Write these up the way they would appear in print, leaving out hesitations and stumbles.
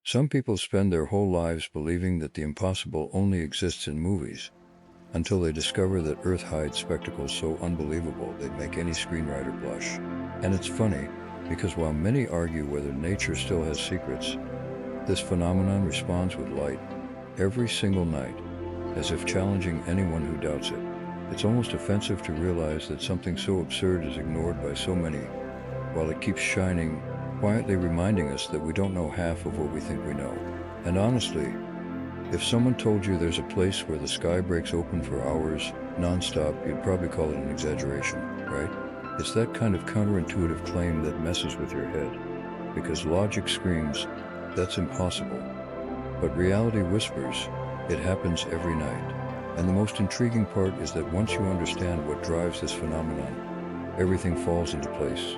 Some people spend their whole lives believing that the impossible only exists in movies, until they discover that Earth hides spectacles so unbelievable they'd make any screenwriter blush. And it's funny, because while many argue whether nature still has secrets, this phenomenon responds with light every single night, as if challenging anyone who doubts it. It's almost offensive to realize that something so absurd is ignored by so many, while it keeps shining, quietly reminding us that we don't know half of what we think we know. And honestly, if someone told you there's a place where the sky breaks open for hours, non-stop, you'd probably call it an exaggeration, right? It's that kind of counterintuitive claim that messes with your head, because logic screams, that's impossible. But reality whispers, it happens every night. And the most intriguing part is that once you understand what drives this phenomenon, everything falls into place.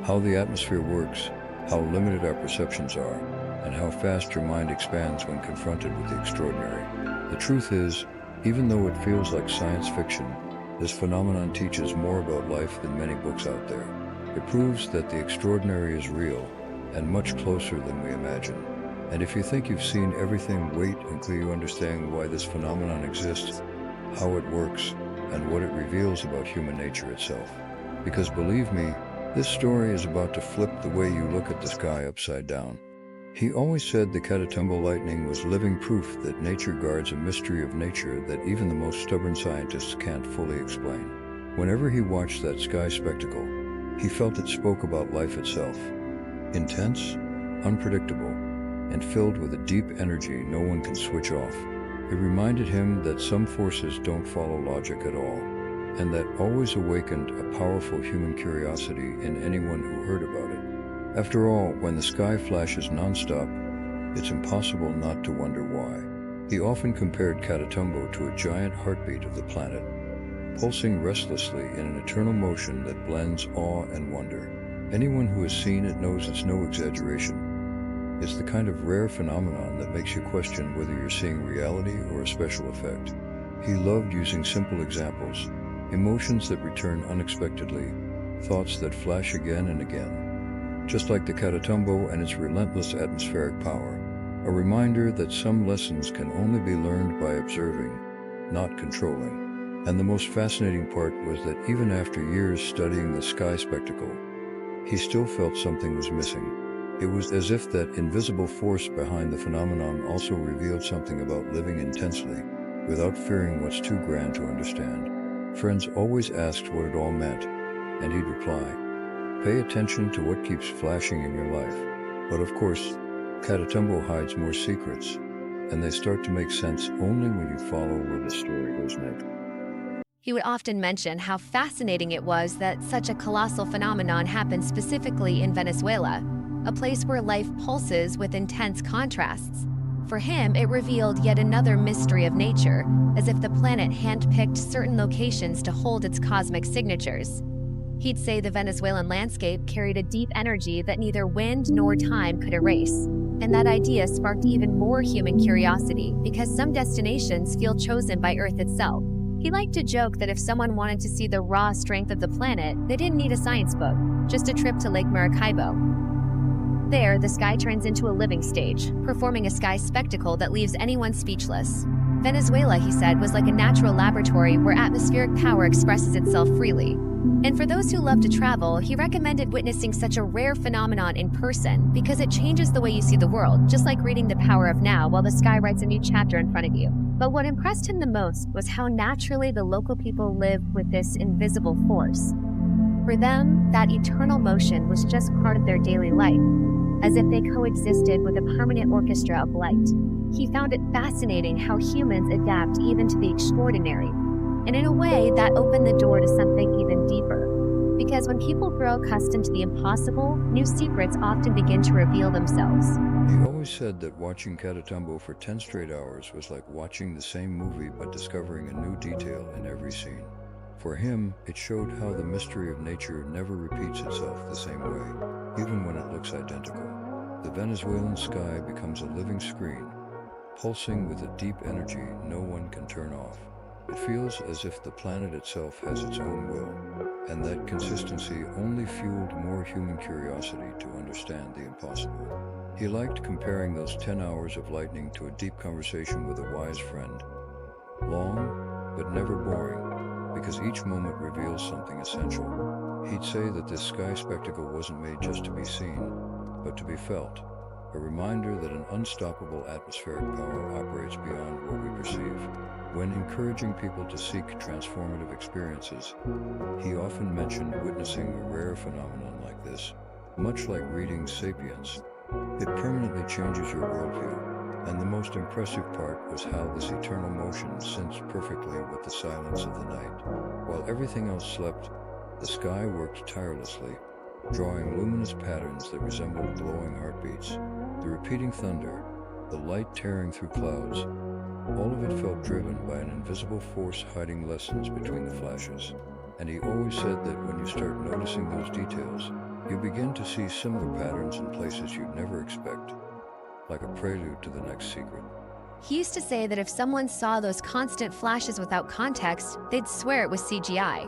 How the atmosphere works, how limited our perceptions are, and how fast your mind expands when confronted with the extraordinary. The truth is, even though it feels like science fiction, this phenomenon teaches more about life than many books out there. It proves that the extraordinary is real, and much closer than we imagine. And if you think you've seen everything, wait until you understand why this phenomenon exists, how it works, and what it reveals about human nature itself. Because believe me, this story is about to flip the way you look at the sky upside down. He always said the Catatumbo Lightning was living proof that nature guards a mystery of nature that even the most stubborn scientists can't fully explain. Whenever he watched that sky spectacle, he felt it spoke about life itself. Intense, unpredictable, and filled with a deep energy no one can switch off. It reminded him that some forces don't follow logic at all, and that always awakened a powerful human curiosity in anyone who heard about it. After all, when the sky flashes non-stop, it's impossible not to wonder why. He often compared Catatumbo to a giant heartbeat of the planet, pulsing restlessly in an eternal motion that blends awe and wonder. Anyone who has seen it knows it's no exaggeration. It's the kind of rare phenomenon that makes you question whether you're seeing reality or a special effect. He loved using simple examples, emotions that return unexpectedly, thoughts that flash again and again. Just like the Catatumbo and its relentless atmospheric power, a reminder that some lessons can only be learned by observing, not controlling. And the most fascinating part was that even after years studying the sky spectacle, he still felt something was missing. It was as if that invisible force behind the phenomenon also revealed something about living intensely, without fearing what's too grand to understand. Friends always asked what it all meant, and he'd reply, "Pay attention to what keeps flashing in your life." But of course, Catatumbo hides more secrets, and they start to make sense only when you follow where the story goes next. He would often mention how fascinating it was that such a colossal phenomenon happened specifically in Venezuela, a place where life pulses with intense contrasts. For him, it revealed yet another mystery of nature, as if the planet handpicked certain locations to hold its cosmic signatures. He'd say the Venezuelan landscape carried a deep energy that neither wind nor time could erase. And that idea sparked even more human curiosity, because some destinations feel chosen by Earth itself. He liked to joke that if someone wanted to see the raw strength of the planet, they didn't need a science book, just a trip to Lake Maracaibo. There, the sky turns into a living stage, performing a sky spectacle that leaves anyone speechless. Venezuela, he said, was like a natural laboratory where atmospheric power expresses itself freely. And for those who love to travel, he recommended witnessing such a rare phenomenon in person because it changes the way you see the world, just like reading The Power of Now while the sky writes a new chapter in front of you. But what impressed him the most was how naturally the local people lived with this invisible force. For them, that eternal motion was just part of their daily life, as if they coexisted with a permanent orchestra of light. He found it fascinating how humans adapt even to the extraordinary, and in a way that opened the door to something even deeper. Because when people grow accustomed to the impossible, new secrets often begin to reveal themselves. He always said that watching Catatumbo for 10 straight hours was like watching the same movie but discovering a new detail in every scene. For him, it showed how the mystery of nature never repeats itself the same way, even when it looks identical. The Venezuelan sky becomes a living screen, pulsing with a deep energy no one can turn off. It feels as if the planet itself has its own will, and that consistency only fueled more human curiosity to understand the impossible. He liked comparing those 10 hours of lightning to a deep conversation with a wise friend. Long, but never boring, because each moment reveals something essential. He'd say that this sky spectacle wasn't made just to be seen, but to be felt, a reminder that an unstoppable atmospheric power operates beyond what we perceive. When encouraging people to seek transformative experiences, he often mentioned witnessing a rare phenomenon like this. Much like reading *Sapiens*, it permanently changes your worldview, and the most impressive part was how this eternal motion synced perfectly with the silence of the night. While everything else slept, the sky worked tirelessly, drawing luminous patterns that resembled glowing heartbeats. The repeating thunder, the light tearing through clouds, all of it felt driven by an invisible force hiding lessons between the flashes. And he always said that when you start noticing those details, you begin to see similar patterns in places you'd never expect, like a prelude to the next secret. He used to say that if someone saw those constant flashes without context, they'd swear it was CGI.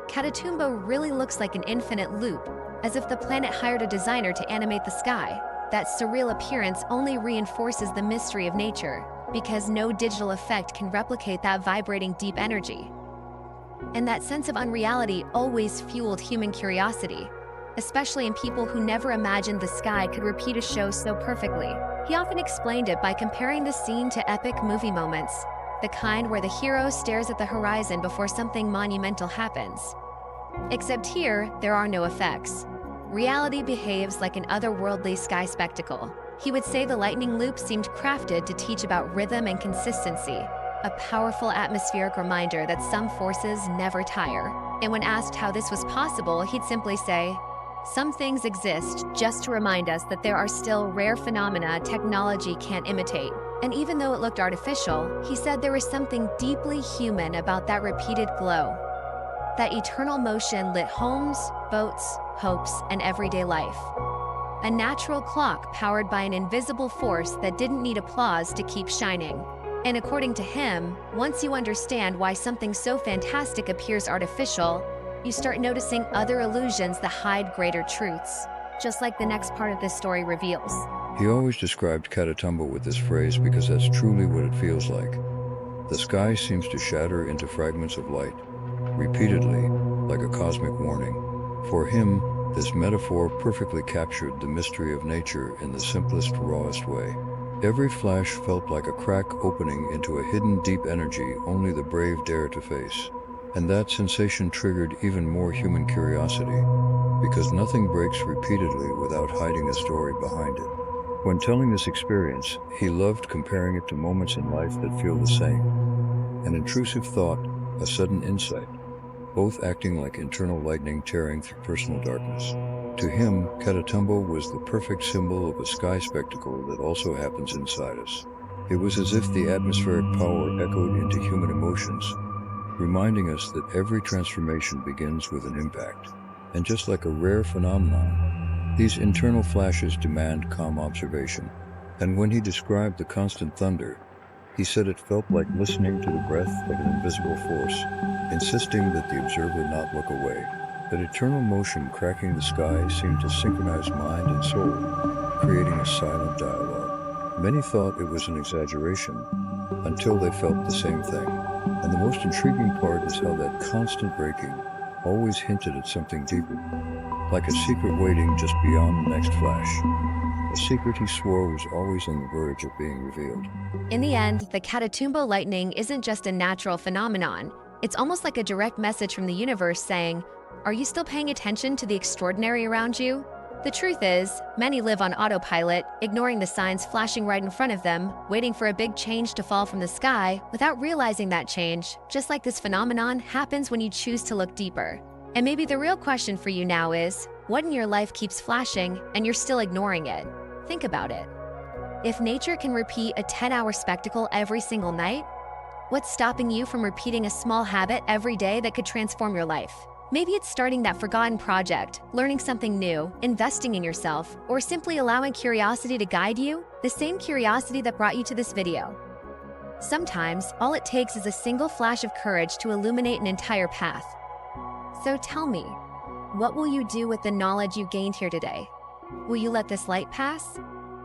Catatumbo really looks like an infinite loop, as if the planet hired a designer to animate the sky. That surreal appearance only reinforces the mystery of nature, because no digital effect can replicate that vibrating deep energy. And that sense of unreality always fueled human curiosity, especially in people who never imagined the sky could repeat a show so perfectly. He often explained it by comparing the scene to epic movie moments, the kind where the hero stares at the horizon before something monumental happens. Except here, there are no effects. Reality behaves like an otherworldly sky spectacle. He would say the lightning loop seemed crafted to teach about rhythm and consistency, a powerful atmospheric reminder that some forces never tire. And when asked how this was possible, he'd simply say, "Some things exist just to remind us that there are still rare phenomena technology can't imitate." And even though it looked artificial, he said there was something deeply human about that repeated glow. That eternal motion lit homes, boats, hopes, and everyday life. A natural clock powered by an invisible force that didn't need applause to keep shining. And according to him, once you understand why something so fantastic appears artificial, you start noticing other illusions that hide greater truths, just like the next part of this story reveals. He always described Catatumbo with this phrase because that's truly what it feels like. The sky seems to shatter into fragments of light, repeatedly, like a cosmic warning. For him, this metaphor perfectly captured the mystery of nature in the simplest, rawest way. Every flash felt like a crack opening into a hidden deep energy only the brave dare to face. And that sensation triggered even more human curiosity, because nothing breaks repeatedly without hiding a story behind it. When telling this experience, he loved comparing it to moments in life that feel the same. An intrusive thought, a sudden insight, both acting like internal lightning tearing through personal darkness. To him, Catatumbo was the perfect symbol of a sky spectacle that also happens inside us. It was as if the atmospheric power echoed into human emotions, reminding us that every transformation begins with an impact. And just like a rare phenomenon, these internal flashes demand calm observation. And when he described the constant thunder, he said it felt like listening to the breath of an invisible force, insisting that the observer not look away. That eternal motion cracking the sky seemed to synchronize mind and soul, creating a silent dialogue. Many thought it was an exaggeration, until they felt the same thing. And the most intriguing part is how that constant breaking always hinted at something deeper, like a secret waiting just beyond the next flash. A secret he swore was always on the verge of being revealed. In the end, the Catatumbo Lightning isn't just a natural phenomenon. It's almost like a direct message from the universe saying, "Are you still paying attention to the extraordinary around you?" The truth is, many live on autopilot, ignoring the signs flashing right in front of them, waiting for a big change to fall from the sky, without realizing that change, just like this phenomenon, happens when you choose to look deeper. And maybe the real question for you now is, what in your life keeps flashing and you're still ignoring it? Think about it. If nature can repeat a 10-hour spectacle every single night, what's stopping you from repeating a small habit every day that could transform your life? Maybe it's starting that forgotten project, learning something new, investing in yourself, or simply allowing curiosity to guide you, the same curiosity that brought you to this video. Sometimes, all it takes is a single flash of courage to illuminate an entire path. So tell me, what will you do with the knowledge you gained here today? Will you let this light pass?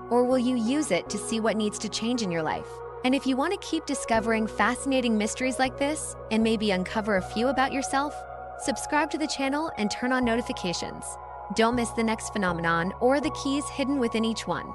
Or will you use it to see what needs to change in your life? And if you want to keep discovering fascinating mysteries like this and maybe uncover a few about yourself, subscribe to the channel and turn on notifications. Don't miss the next phenomenon or the keys hidden within each one.